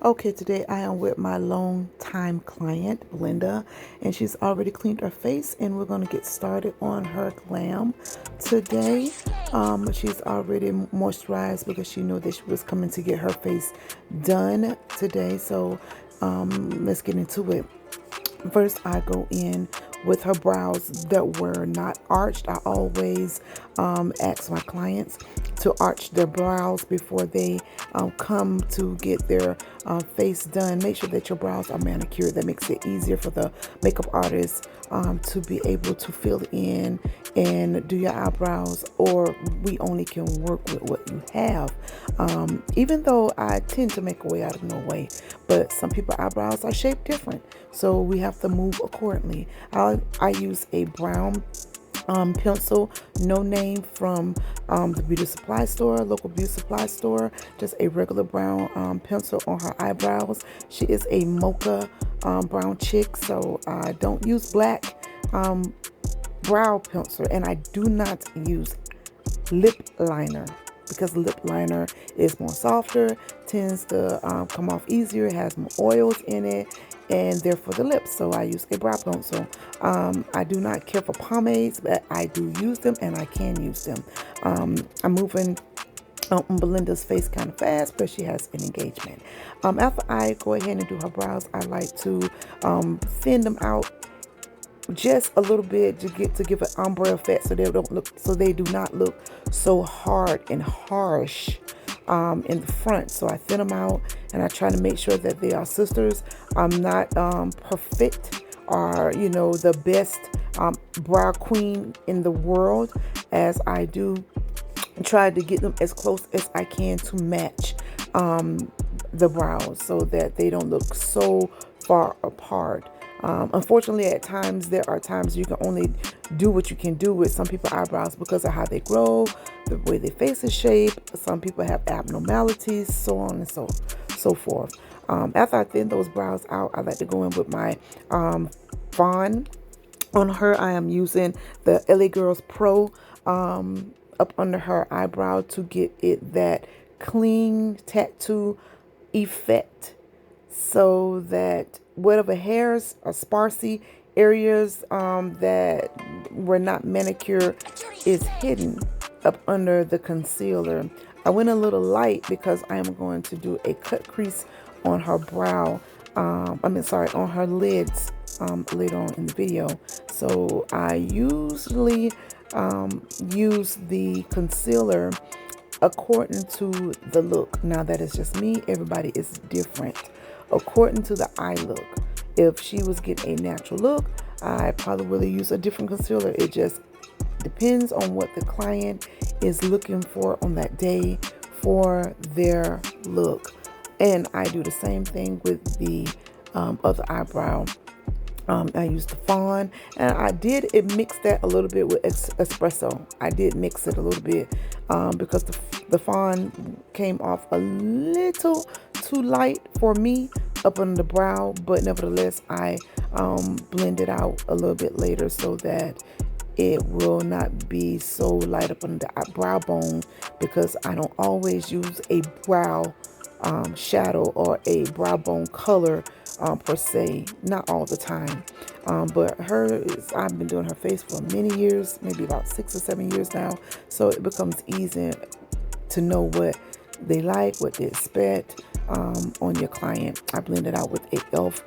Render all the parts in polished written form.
Okay, today I am with my long time client, Linda, and she's already cleaned her face, and we're going to get started on her glam today. She's already moisturized because she knew that she was coming to get her face done today. So let's get into it. First, I go in with her brows that were not arched. I always ask my clients to arch their brows before they come to get their face done. Make sure that your brows are manicured. That makes it easier for the makeup artist to be able to fill in and do your eyebrows, or we only can work with what you have. Even though I tend to make a way out of no way, but some people's eyebrows are shaped different, so we have to move accordingly. I use a brown pencil, no name, from the beauty supply store, local beauty supply store. Just a regular brown pencil on her eyebrows. She is a mocha brown chick, so I don't use black brow pencil, and I do not use lip liner because lip liner is more softer, tends to come off easier, has more oils in it, and they're for the lips. So I use a brow pencil. I do not care for pomades, but I do use them and I can use them. I'm moving on Belinda's face kind of fast because she has an engagement. After I go ahead and do her brows, I like to thin them out just a little bit to give an ombre effect, so they do not look so hard and harsh in the front. So I thin them out and I try to make sure that they are sisters. I'm not perfect or the best brow queen in the world, as I do try to get them as close as I can to match the brows so that they don't look so far apart. Unfortunately, there are times you can only do what you can do with some people's eyebrows because of how they grow, the way their face is shaped. Some people have abnormalities, so on and so forth. After I thin those brows out, I like to go in with my fawn. On her, I am using the LA Girls Pro up under her eyebrow to get it that clean tattoo effect, so that whatever hairs or sparsy areas that were not manicured is hidden up under the concealer. I went a little light because I am going to do a cut crease on her brow. On her lids later on in the video. So I usually use the concealer according to the look. Now that is just me. Everybody is different. According to the eye look. If she was getting a natural look, I probably will use a different concealer. It just depends on what the client is looking for on that day for their look. And I do the same thing with the other eyebrow. I used the fawn, and I did mix that a little bit with expresso. I did mix it a little bit because the fawn came off a little too light for me up on the brow, but nevertheless I blend it out a little bit later so that it will not be so light up on the brow bone, because I don't always use a brow shadow or a brow bone color per se, not all the time. But I've been doing her face for many years, maybe about 6 or 7 years now, so it becomes easy to know what they like, what they expect on your client. I blend it out with a e.l.f.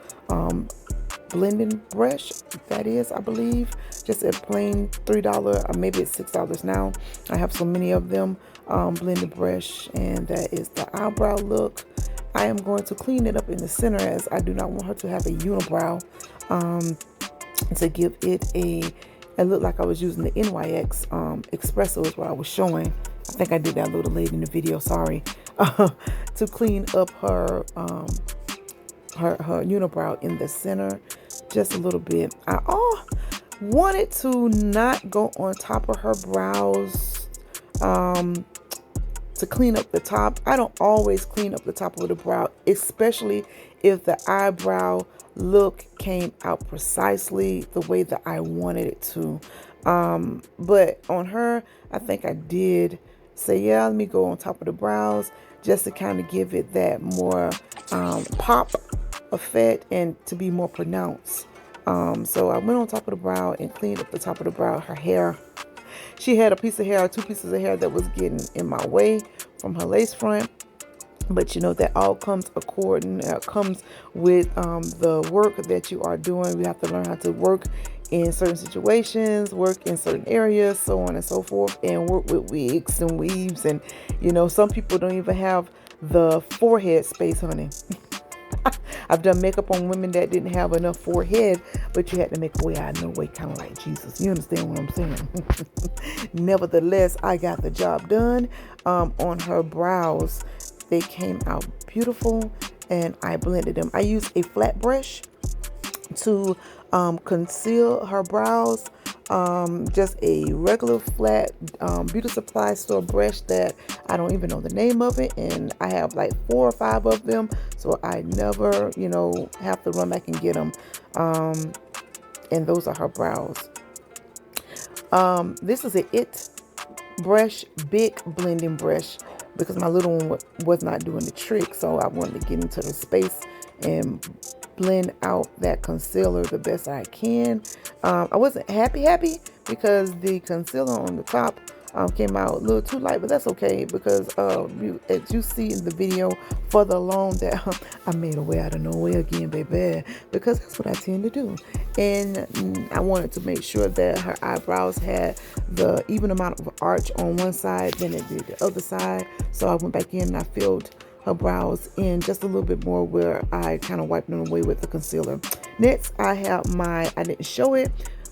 Blending brush, that is, I believe, just a plain $3, or maybe it's $6 now. I have so many of them. Blending brush, and that is the eyebrow look. I am going to clean it up in the center, as I do not want her to have a unibrow, to give it it looked like I was using the NYX expresso is what I was showing. I think I did that a little late in the video, sorry. To clean up her unibrow in the center just a little bit. I wanted to not go on top of her brows to clean up the top. I don't always clean up the top of the brow, especially if the eyebrow look came out precisely the way that I wanted it to. But on her, I think I did say, yeah, let me go on top of the brows just to kind of give it that more pop effect and to be more pronounced. So I went on top of the brow and cleaned up the top of the brow. Her hair, she had a piece of hair, two pieces of hair that was getting in my way from her lace front. But you know, that all comes comes with the work that you are doing. We have to learn how to work in certain situations, work in certain areas, so on and so forth, and work with wigs and weaves. And you know, some people don't even have the forehead space, honey. I've done makeup on women that didn't have enough forehead, but you had to make a way out of no way, kind of like Jesus. You understand what I'm saying? Nevertheless, I got the job done. On her brows, they came out beautiful, and I blended them. I used a flat brush to conceal her brows. Just a regular flat beauty supply store brush that I don't even know the name of it, and I have like 4 or 5 of them, so I never, you know, have to run back and get them. And those are her brows. This is a It brush, big blending brush, because my little one was not doing the trick, so I wanted to get into the space and blend out that concealer the best I can. I wasn't happy because the concealer on the top came out a little too light, but that's okay, because as you see in the video further along, that I made a way out of no way again, baby, because that's what I tend to do. And I wanted to make sure that her eyebrows had the even amount of arch on one side than it did the other side. So I went back in and I filled her brows in just a little bit more, where I kind of wiped them away with the concealer. Next, I have I didn't show it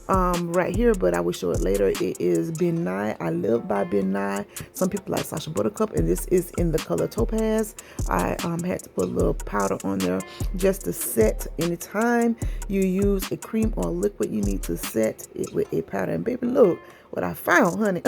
right here, but I will show it later. It is Ben Nye. I live by Ben Nye. Some people like Sacha Buttercup, and this is in the color Topaz. I had to put a little powder on there just to set. Anytime you use a cream or a liquid, you need to set it with a powder. And baby, look what I found, honey.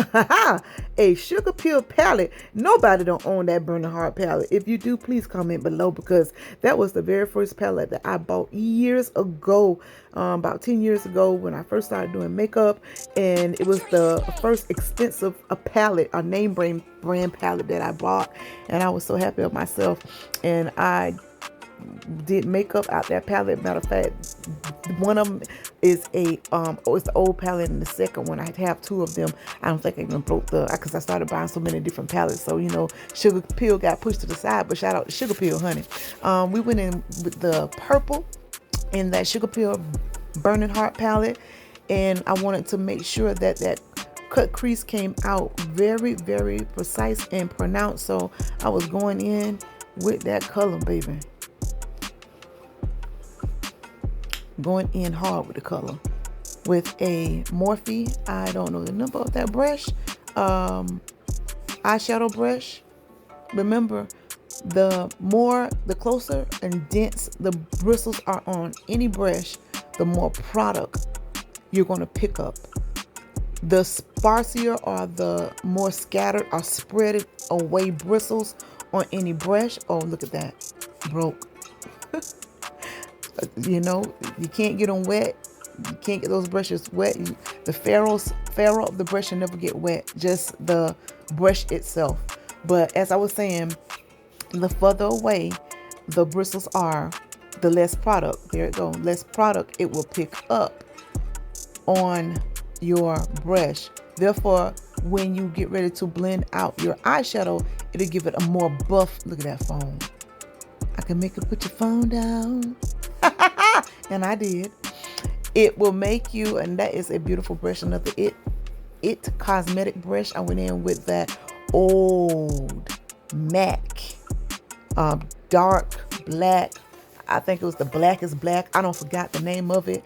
A sugar peel palette. Nobody don't own that Burning Heart palette. If you do, please comment below, because that was the very first palette that I bought years ago, about 10 years ago, when I first started doing makeup. And it was the first expensive palette, a name brand palette that I bought, and I was so happy with myself. And I did makeup out that palette. Matter of fact, one of them is it's the old palette, and the second one, I have 2 of them. I don't think I even broke because I started buying so many different palettes. So, you know, Sugar Peel got pushed to the side, but shout out to Sugar Peel, honey. We went in with the purple in that Sugar Peel Burning Heart palette, and I wanted to make sure that that cut crease came out very, very precise and pronounced. So I was going in with that color, baby. Going in hard with the color with a Morphe, I don't know the number of that brush, eyeshadow brush. Remember, the closer and dense the bristles are on any brush, the more product you're going to pick up. The sparser or the more scattered or spread away bristles on any brush. Oh, look at that, broke. You know, you can't get them wet. You can't get those brushes wet. The ferrule of the brush should never get wet, just the brush itself. But as I was saying, the further away the bristles are, the less product, there it goes, less product it will pick up on your brush. Therefore, when you get ready to blend out your eyeshadow, it'll give it a more buff. Look at that phone. I can make it put your phone down. And I did. It will make you, and that is a beautiful brush. Another It cosmetic brush. I went in with that old MAC dark black. I think it was the blackest black. I don't forgot the name of it.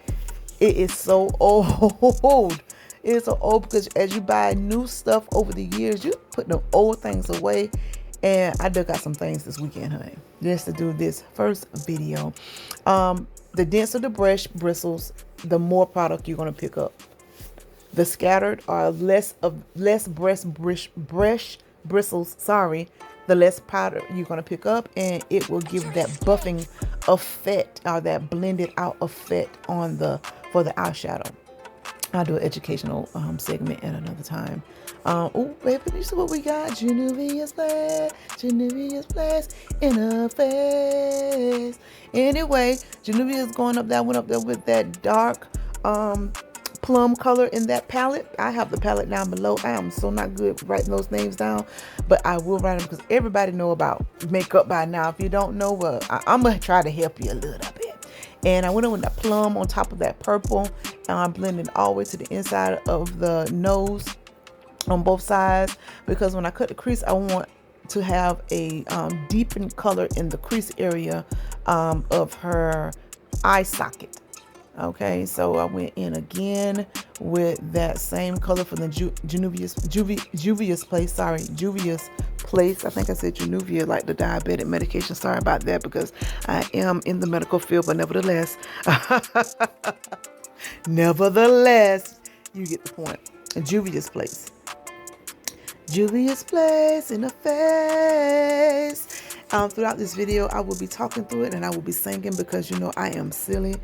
It is so old. It's so old because as you buy new stuff over the years, you put the old things away. And I dug out some things this weekend, honey, just to do this first video. The denser the brush bristles, the more product you're going to pick up. The scattered or less brush bristles, the less powder you're going to pick up, and it will give that buffing effect or that blended out effect for the eyeshadow. I'll do an educational segment at another time. Oh, baby, you see what we got? Genevia's Blast, Genevia's Blast in her face. Anyway, Genevia's going up that one up there with that dark plum color in that palette. I have the palette down below. I am so not good writing those names down, but I will write them because everybody know about makeup by now. If you don't know, well, I'm going to try to help you a little bit. And I went in with that plum on top of that purple, and I blended all the way to the inside of the nose on both sides, because when I cut the crease, I want to have a deepened color in the crease area of her eye socket. Okay, so I went in again with that same color from the Juvia's Place. Juvia's Place. I think I said Junuvia, like the diabetic medication. Sorry about that, because I am in the medical field, but nevertheless, you get the point. Juvia's Place. Juvia's Place in the face. Throughout this video, I will be talking through it and I will be singing, because you know I am silly.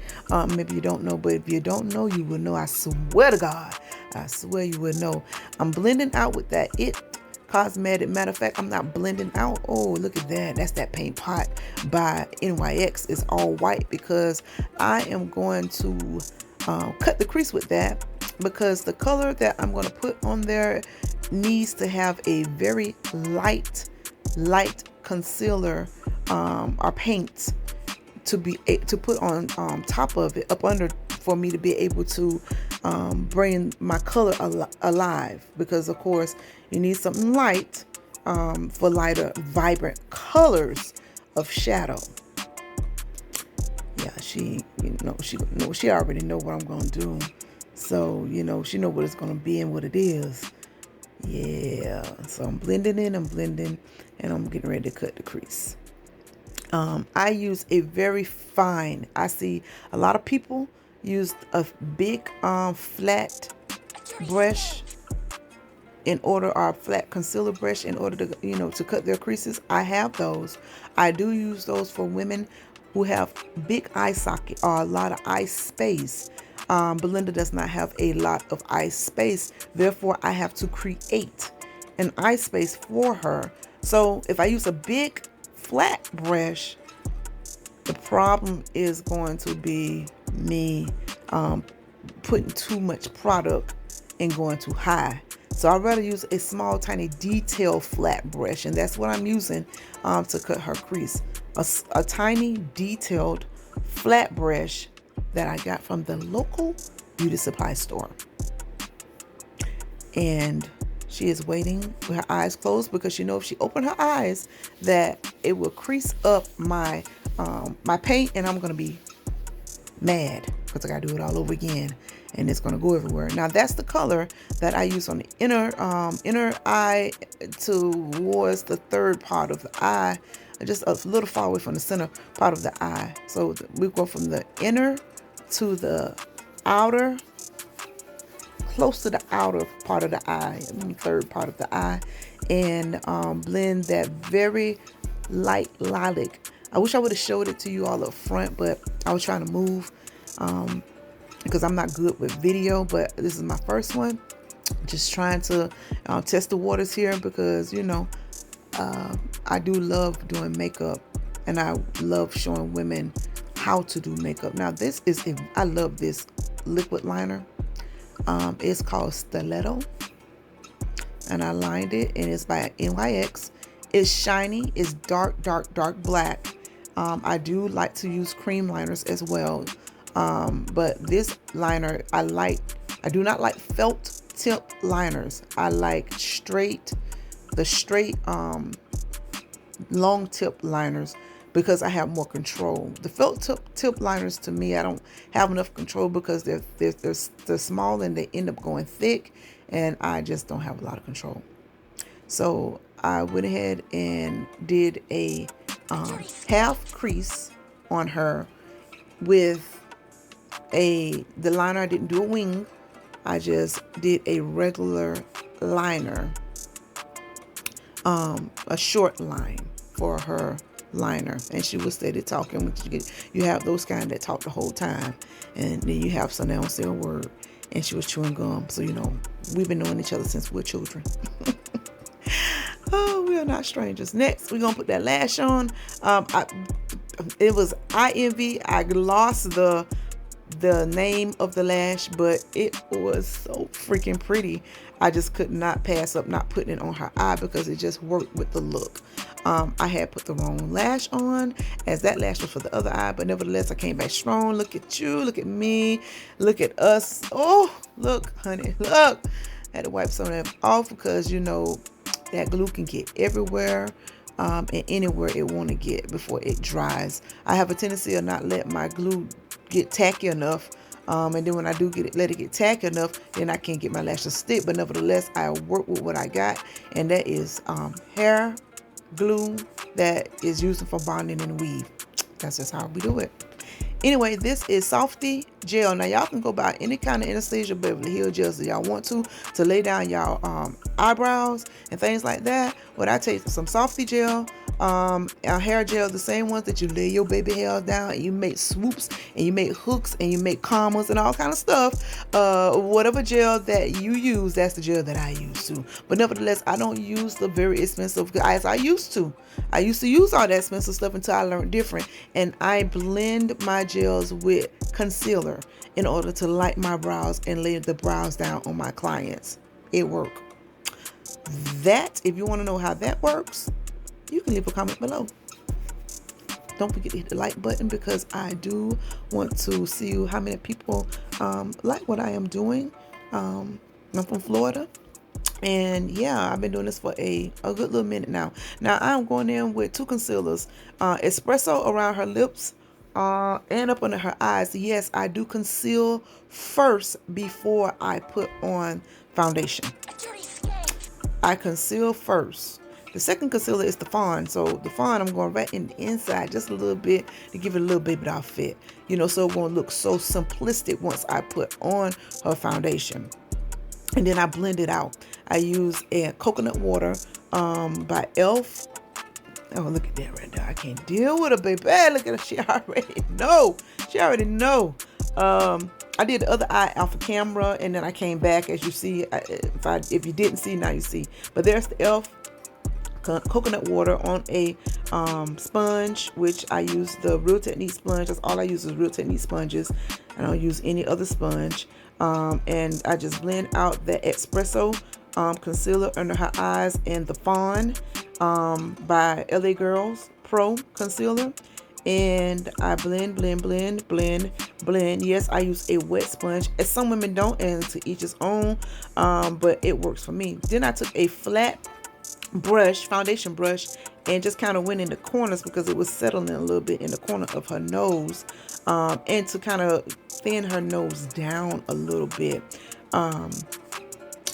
Maybe you don't know, but if you don't know, you will know. I swear to God, I swear you will know. I'm blending out with that It Cosmetic. Matter of fact, I'm not blending out. Oh, look at that. That's that Paint Pot by NYX. It's all white because I am going to cut the crease with that, because the color that I'm going to put on there needs to have a very light concealer or paint to put on top of it, up under, for me to be able to bring my color alive, because of course you need something light for lighter, vibrant colors of shadow. Yeah, she already know what I'm gonna do, so you know she know what it's gonna be and what it is. Yeah, so I'm blending, and I'm getting ready to cut the crease. I use a very fine, I see a lot of people use a big flat brush or a flat concealer brush in order to, to cut their creases. I have those. I do use those for women who have big eye socket or a lot of eye space. Belinda does not have a lot of eye space, therefore I have to create an eye space for her. So if I use a big flat brush, the problem is going to be me putting too much product and going too high. So I'd rather use a small, tiny detail flat brush, and that's what I'm using to cut her crease. A tiny detailed flat brush that I got from the local beauty supply store. And she is waiting with her eyes closed, because if she opened her eyes, that it will crease up my my paint, and I'm gonna be mad because I gotta do it all over again, and it's gonna go everywhere. Now that's the color that I use on the inner eye towards the third part of the eye, just a little far away from the center part of the eye. So we go from the inner to the outer, close to the outer part of the eye, third part of the eye, and blend that very light lilac. I wish I would have showed it to you all up front, but I was trying to move because I'm not good with video, but this is my first one. Just trying to test the waters here, because I do love doing makeup, and I love showing women how to do makeup. Now I love this liquid liner. It's called Stiletto, and I lined it, and it's by NYX. It's shiny. It's dark black. I do like to use cream liners as well, but this liner I do not like felt tip liners. I like the straight long tip liners, because I have more control. The felt tip liners, to me, I don't have enough control, because they're small and they end up going thick, and I just don't have a lot of control. So I went ahead and did a half crease on her with the liner. I didn't do a wing. I just did a regular liner, a short line for her liner, and she was steady talking. You have those kind that talk the whole time, and then you have some that don't say a word. and she was chewing gum. So, you know, we've been knowing each other since we were children. Oh, we are not strangers. Next, we're gonna put that lash on. It was eye envy. I lost the name of the lash, but it was so freaking pretty. I just could not pass up not putting it on her eye because it just worked with the look. I had put the wrong lash on, as that lash was for the other eye, but nevertheless I came back strong. Look at you, look at me, look at us. Oh, look, honey, look. I had to wipe some of that off because, you know, that glue can get everywhere and anywhere it want to get before it dries. I have a tendency of not let my glue get tacky enough, and then when I do let it get tacky enough, then I can't get my lashes stick. But nevertheless, I work with what I got, and that is hair glue that is used for bonding and weave. That's just how we do it. Anyway, this is Softy Gel. Now, y'all can go buy any kind of Anastasia Beverly Hills gels that y'all want to lay down y'all eyebrows and things like that. But I take some Softy Gel, a hair gel, the same ones that you lay your baby hair down and you make swoops and you make hooks and you make commas and all kind of stuff. Whatever gel that you use, that's the gel that I use too. But nevertheless, I don't use the very expensive as I used to. I used to use all that expensive stuff until I learned different, and I blend my gels with concealer in order to light my brows and lay the brows down on my clients. It worked. That, if you want to know how that works, you can leave a comment below. Don't forget to hit the like button because I do want to see how many people like what I am doing. I'm from Florida. And yeah, I've been doing this for a good little minute now. Now I'm going in with 2 concealers, espresso around her lips and up under her eyes. Yes, I do conceal first before I put on foundation. I conceal first. The second concealer is the fawn. So the fawn, I'm going right in the inside just a little bit to give it a little baby doll fit. You know, so it won't look so simplistic once I put on her foundation. And then I blend it out. I use a coconut water by e.l.f. Oh, look at that right there. I can't deal with her, baby. Hey, look at her. She already know. She already know. I did the other eye off of camera, and then I came back. As you see, if you didn't see, now you see. But there's the e.l.f. coconut water on a sponge, which I use the Real Technique sponge. That's all I use is Real Technique sponges. I don't use any other sponge. And I just blend out the expresso concealer under her eyes and the fawn by LA Girls Pro concealer, and I blend. Yes, I use a wet sponge, as some women don't, and to each his own, but it works for me. Then I took a flat brush, foundation brush, and just kind of went in the corners because it was settling a little bit in the corner of her nose, and to kind of thin her nose down a little bit.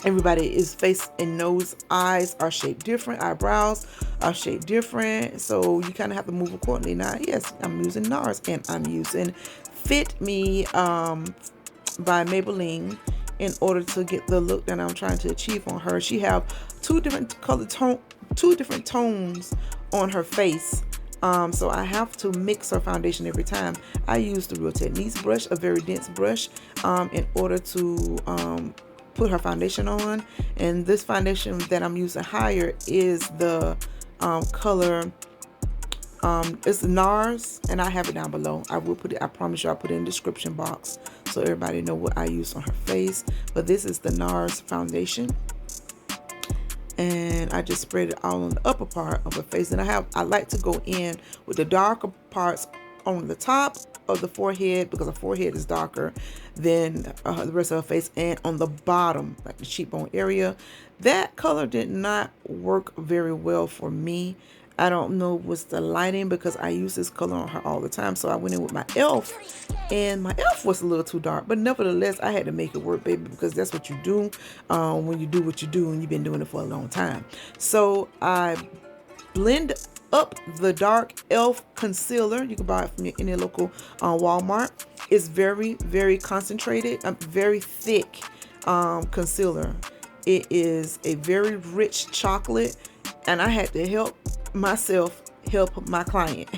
Everybody's face and nose, eyes are shaped different, eyebrows are shaped different, so you kind of have to move accordingly. Now, yes, I'm using Nars, and I'm using Fit Me by Maybelline in order to get the look that I'm trying to achieve on her. She have two different tones on her face. So I have to mix her foundation every time. I use the Real Techniques brush, a very dense brush, in order to put her foundation on. And this foundation that I'm using higher is the color, it's Nars, and I have it down below. I will put it, I promise you I'll put it in the description box so everybody know what I use on her face. But this is the Nars foundation. And I just spread it all on the upper part of her face. And I like to go in with the darker parts on the top of the forehead, because her forehead is darker than the rest of her face, and on the bottom, like the cheekbone area. That color did not work very well for me. I don't know what's the lighting, because I use this color on her all the time. So I went in with my e.l.f. and my e.l.f. was a little too dark, but nevertheless I had to make it work, baby, because that's what you do when you do what you do, and you've been doing it for a long time. So I blend up the dark e.l.f. concealer. You can buy it from any local Walmart. It's very, very concentrated, very thick concealer. It is a very rich chocolate, and I had to help myself help my client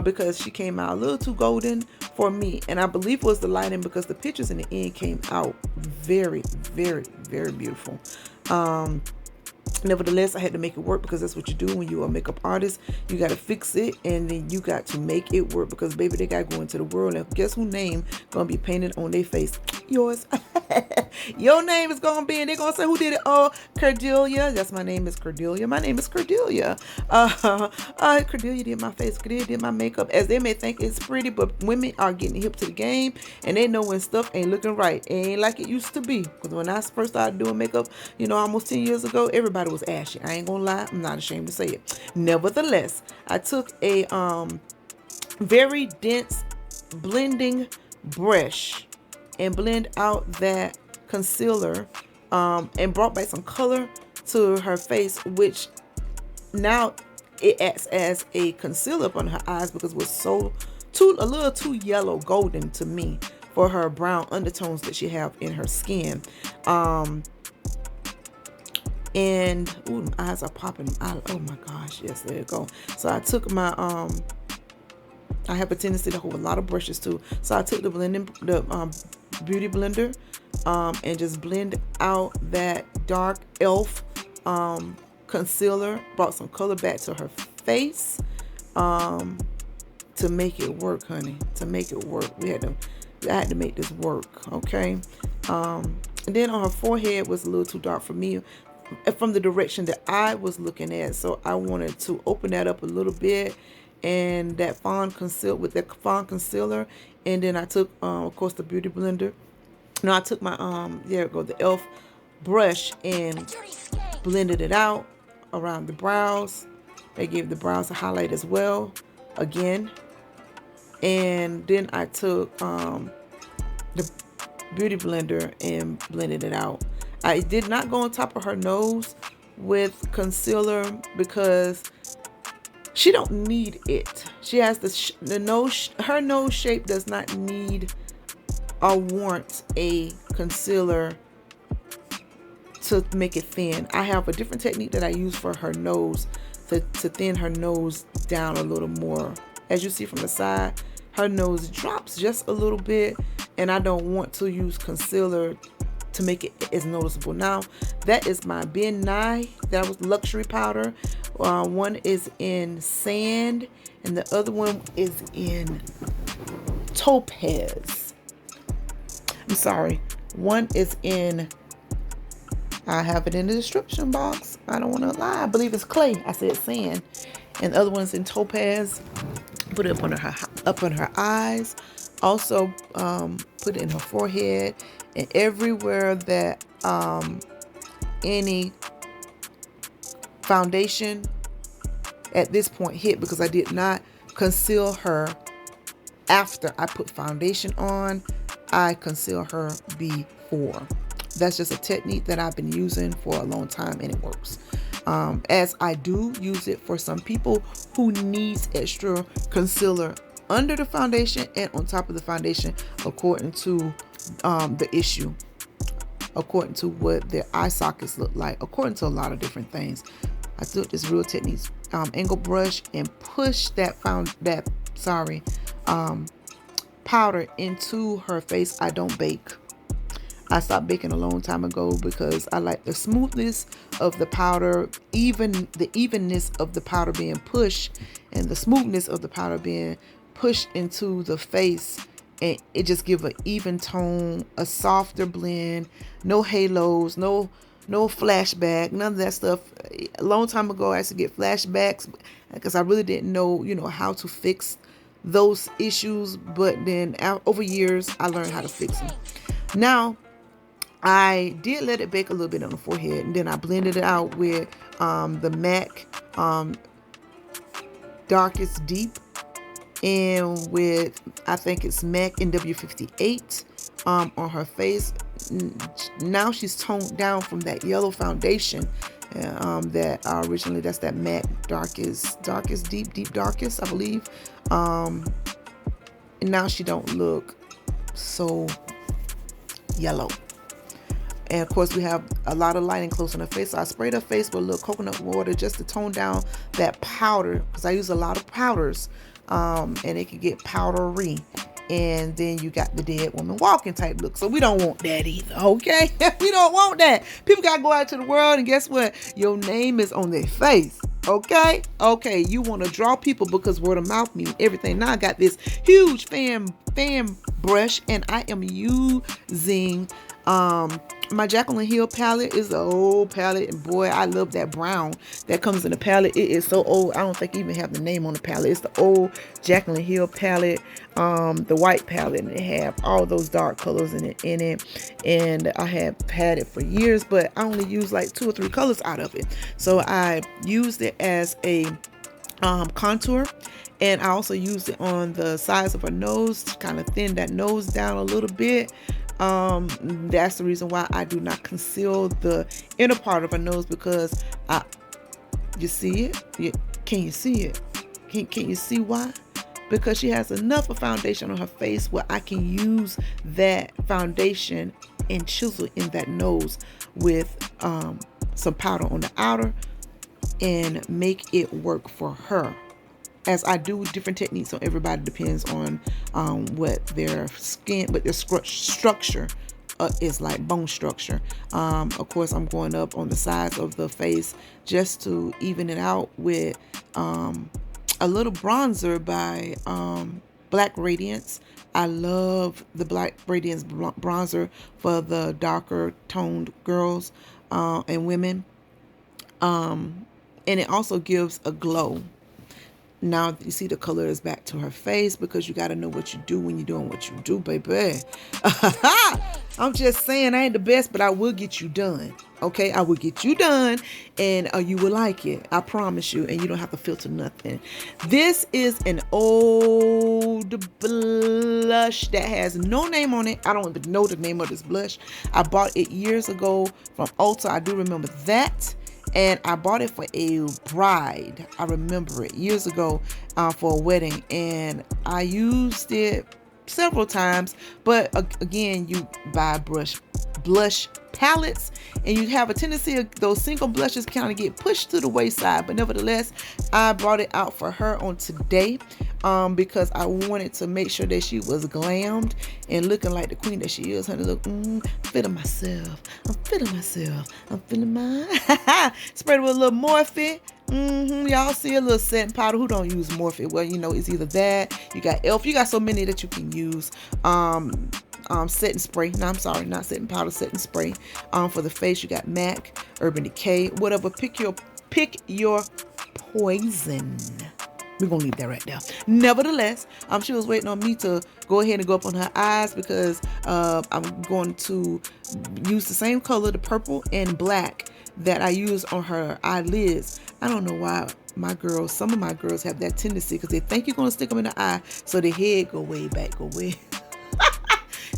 because she came out a little too golden for me, and I believe it was the lighting because the pictures in the end came out very, very, very beautiful. Nevertheless, I had to make it work because that's what you do when you're a makeup artist. You got to fix it, and then you got to make it work because, baby, they got to go into the world, and guess whose name going to be painted on their face? Yours. Your name is going to be, and they're going to say, who did it? Oh, Cordelia. Yes, my name is Cordelia. My name is Cordelia. Cordelia did my face. Cordelia did my makeup. As they may think it's pretty, but women are getting hip to the game, and they know when stuff ain't looking right. It ain't like it used to be. Because when I first started doing makeup, almost 10 years ago, everybody was ashy. I ain't gonna lie. I'm not ashamed to say it. Nevertheless, I took a very dense blending brush and blend out that concealer and brought back some color to her face, which now it acts as a concealer up on her eyes because it was a little too yellow golden to me for her brown undertones that she have in her skin. And ooh, my eyes are popping out. Oh my gosh, yes, there you go. So I took my I have a tendency to hold a lot of brushes too. So I took the beauty blender and just blend out that dark elf concealer, brought some color back to her face to make it work, honey. To make it work, I had to make this work, okay. And then on her forehead was a little too dark for me from the direction that I was looking at, so I wanted to open that up a little bit, and that fawn concealer, and then I took of course the beauty blender. Now I took my there we go, the elf brush, and blended it out around the brows. They gave the brows a highlight as well again. And then I took the beauty blender and blended it out. I did not go on top of her nose with concealer because she don't need it. She has the nose. Her nose shape does not need or warrant a concealer to make it thin. I have a different technique that I use for her nose to thin her nose down a little more. As you see from the side, her nose drops just a little bit, and I don't want to use concealer to make it as noticeable. Now, that is my Ben Nye. That was luxury powder. One is in sand, and the other one is in topaz. I'm sorry. One is in, I have it in the description box. I don't want to lie. I believe it's clay. I said sand. And the other one's in topaz. Put it up on her eyes. Also, put it in her forehead and everywhere that any foundation at this point hit, because I did not conceal her after I put foundation on. I conceal her before. That's just a technique that I've been using for a long time, and it works. As I do use it for some people who needs extra concealer under the foundation and on top of the foundation, according to the issue, according to what their eye sockets look like, according to a lot of different things. I took this Real Techniques angle brush and pushed that powder into her face. I don't bake. I stopped baking a long time ago because I like the smoothness of the powder, the evenness of the powder being pushed, and the smoothness of the powder being pushed into the face, and it just give an even tone, a softer blend, no halos, no flashback, none of that stuff. A long time ago, I used to get flashbacks because I really didn't know, how to fix those issues. But then over years, I learned how to fix them. Now, I did let it bake a little bit on the forehead, and then I blended it out with the MAC Darkest Deep, and with, I think it's MAC NW58 on her face. Now she's toned down from that yellow foundation that originally, that's that MAC Darkest Deep Darkest, I believe. And now she don't look so yellow. And of course, we have a lot of lighting close on her face. So I sprayed her face with a little coconut water just to tone down that powder, because I use a lot of powders, and it can get powdery. And then you got the dead woman walking type look. So we don't want that either, okay? We don't want that. People got to go out to the world, and guess what? Your name is on their face, okay? Okay, you want to draw people because word of mouth means everything. Now I got this huge fan brush, and I am using my Jaclyn Hill palette. Is an old palette, and boy, I love that brown that comes in the palette. It is so old, I don't think I even have the name on the palette. It's the old Jaclyn Hill palette, the white palette, and it have all those dark colors in it. And I have had it for years, but I only use like 2 or 3 colors out of it. So I used it as a contour, and I also used it on the sides of her nose to kind of thin that nose down a little bit. That's the reason why I do not conceal the inner part of her nose, because you see it? Can you see it? Can you see why? Because she has enough of foundation on her face where I can use that foundation and chisel in that nose with some powder on the outer and make it work for her. As I do different techniques on everybody, depends on what their skin, what their structure is like, bone structure. Of course, I'm going up on the sides of the face just to even it out with a little bronzer by Black Radiance. I love the Black Radiance bronzer for the darker toned girls and women. And it also gives a glow. Now you see the color is back to her face, because you got to know what you do when you're doing what you do, baby. I'm just saying, I ain't the best, but I will get you done. Okay, I will get you done, and you will like it. I promise you, and you don't have to filter nothing. This is an old blush that has no name on it. I don't even know the name of this blush. I bought it years ago from Ulta. I do remember that. And I bought it for a bride. I remember it years ago for a wedding. And I used it several times. But again, you buy blush palettes, and you have a tendency of those single blushes kind of get pushed to the wayside. But nevertheless, I brought it out for her on today because I wanted to make sure that she was glammed and looking like the queen that she is. Honey, look, feeling myself. I'm feeling myself. I'm feeling mine. Spread it with a little Morphe. Y'all see a little setting powder. Who don't use Morphe? Well, you know, it's either that, you got Elf, you got so many that you can use. Setting spray. No, I'm sorry, not setting powder, setting spray. For the face, you got MAC, Urban Decay, whatever. Pick your poison. We're gonna leave that right there. Nevertheless, she was waiting on me to go ahead and go up on her eyes, because I'm going to use the same color, the purple and black, that I use on her eyelids. I don't know why some of my girls have that tendency, because they think you're gonna stick them in the eye, so the head go way back,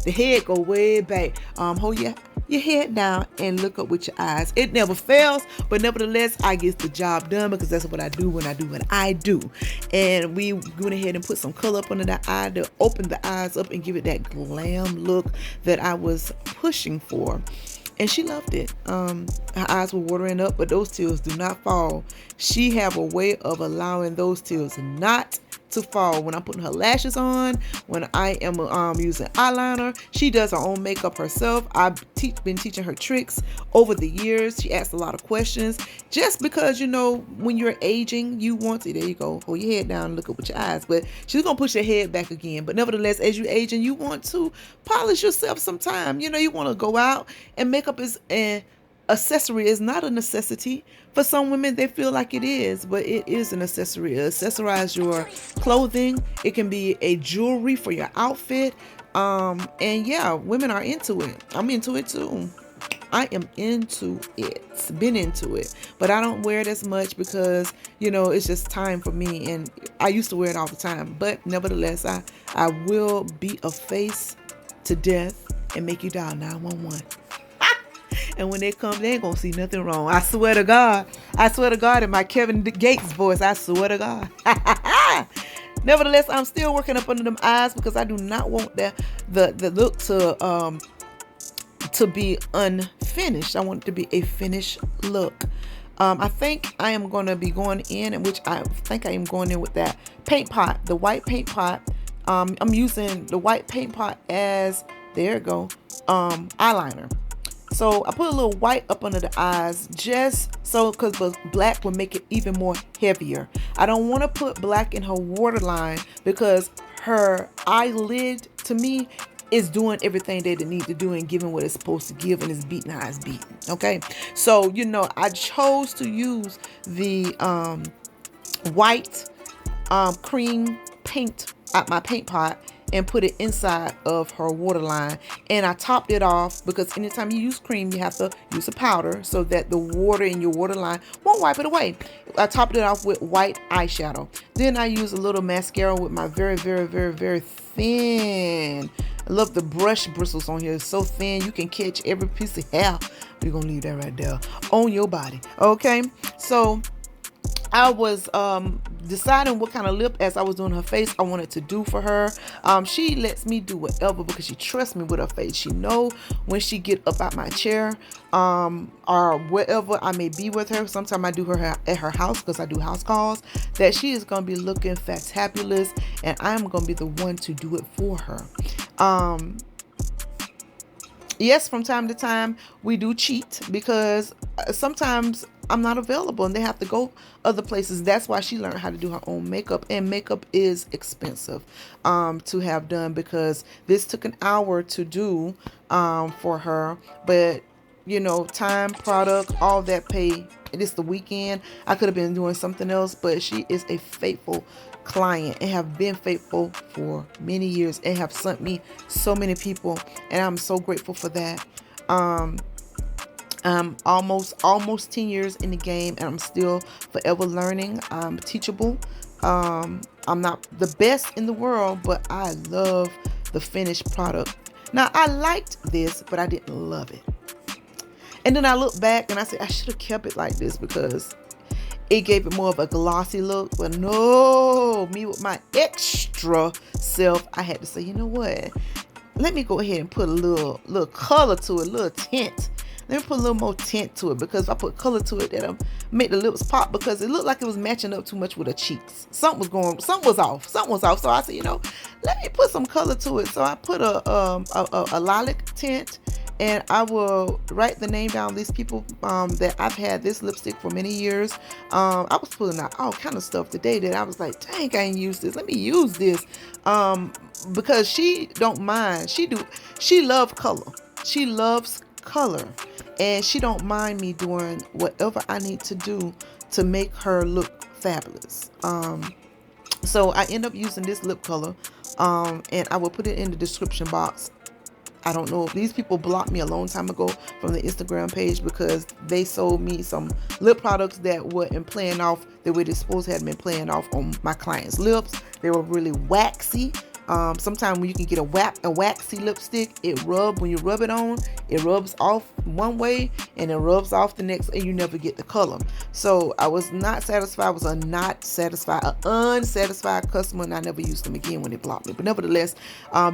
the head go way back. Hold your head down and look up with your eyes. It never fails, but nevertheless, I get the job done, because that's what I do when I do what I do. And we went ahead and put some color up under the eye to open the eyes up and give it that glam look that I was pushing for. And she loved it. Her eyes were watering up, but those tears do not fall. She have a way of allowing those tears not to fall. When I'm putting her lashes on, when I am using eyeliner, she does her own makeup herself. I've been teaching her tricks over the years. She asks a lot of questions, just because, you know, when you're aging, you want to, there you go, hold your head down and look up with your eyes, but she's gonna push her head back again. But nevertheless, as you aging, you want to polish yourself sometime. You know, you want to go out, and makeup is an accessory, is not a necessity. For some women, they feel like it is, but it is an accessory. Accessorize your clothing. It can be a jewelry for your outfit. And yeah, women are into it. I'm into it too. I am into it. Been into it. But I don't wear it as much because, you know, it's just time for me. And I used to wear it all the time. But nevertheless, I will beat a face to death and make you dial 911. And when they come, they ain't gonna see nothing wrong. I swear to God. I swear to God, in my Kevin Gates voice, I swear to God. Nevertheless, I'm still working up under them eyes, because I do not want the look to be unfinished. I want it to be a finished look. I think I am going to be going in, which I think I am going in with that paint pot, the white paint pot. I'm using the white paint pot as, there you go, eyeliner. So I put a little white up under the eyes, just so, because the black will make it even more heavier. I don't want to put black in her waterline because her eyelid, to me, is doing everything that it needs to do and giving what it's supposed to give, and it's beating how it's beating. Okay, so I chose to use the white cream paint at my paint pot and put it inside of her waterline, and I topped it off, because anytime you use cream you have to use a powder so that the water in your waterline won't wipe it away. I topped it off with white eyeshadow. Then I use a little mascara with my very, very, very, very thin, I love the brush bristles on here. It's so thin you can catch every piece of hair. We're gonna leave that right there on your body. Okay, so I was deciding what kind of lip, as I was doing her face, I wanted to do for her. She lets me do whatever because she trusts me with her face. She know when she get up out my chair, or wherever I may be with her. Sometimes I do her at her house because I do house calls, that she is going to be looking fantabulous, and I'm going to be the one to do it for her. Yes, from time to time we do cheat because sometimes I'm not available and they have to go other places. That's why she learned how to do her own makeup, and makeup is expensive to have done, because this took an hour to do for her. But time, product, all that pay. It is the weekend. I could have been doing something else, but she is a faithful client and have been faithful for many years and have sent me so many people, and I'm so grateful for that. I'm almost 10 years in the game, and I'm still forever learning. I'm teachable. I'm not the best in the world, but I love the finished product. Now, I liked this, but I didn't love it. And then I look back and I said, I should have kept it like this because it gave it more of a glossy look. But no, me with my extra self, I had to say, you know what? Let me go ahead and put a little color to it, a little tint. Let me put a little more tint to it, because if I put color to it, that'll make the lips pop, because it looked like it was matching up too much with her cheeks. Something was off. So I said, let me put some color to it. So I put a lilac tint, and I will write the name down. These people that I've had this lipstick for many years. I was pulling out all kind of stuff today that I was like, dang, I ain't used this. Let me use this. Because she don't mind. She loves color. She loves color. And she don't mind me doing whatever I need to do to make her look fabulous. So I end up using this lip color. And I will put it in the description box. I don't know if these people blocked me a long time ago from the Instagram page because they sold me some lip products that weren't playing off the way they're supposed to have been playing off on my clients' lips. They were really waxy. Sometimes when you can get a waxy lipstick, when you rub it on, it rubs off one way and it rubs off the next, and you never get the color. So I was not satisfied. I was an unsatisfied customer, and I never used them again when they blocked me. But nevertheless,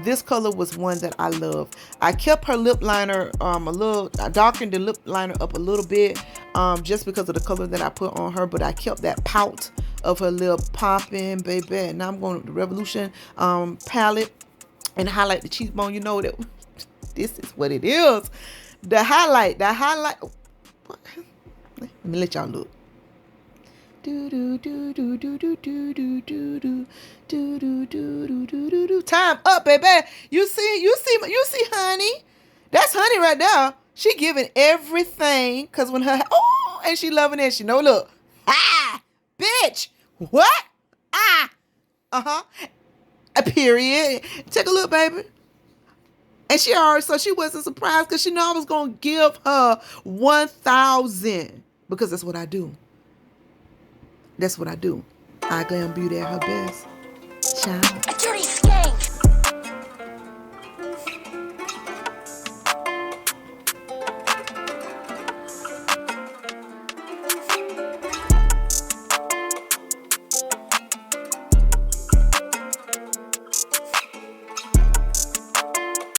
this color was one that I love. I kept her lip liner I darkened the lip liner up a little bit, just because of the color that I put on her, but I kept that pout of her lip popping, baby. And now I'm going with the Revolution palette and highlight the cheekbone. You know that this is what it is. The highlight. Let me let y'all look. Time up, baby. You see, honey. That's honey right there. She giving everything, cause when and she loving it. She know, look, bitch, what? A period. Take a look, baby. And she wasn't surprised, because she knew I was gonna give her 1,000, because that's what I do. I glam beauty at her best. Ciao.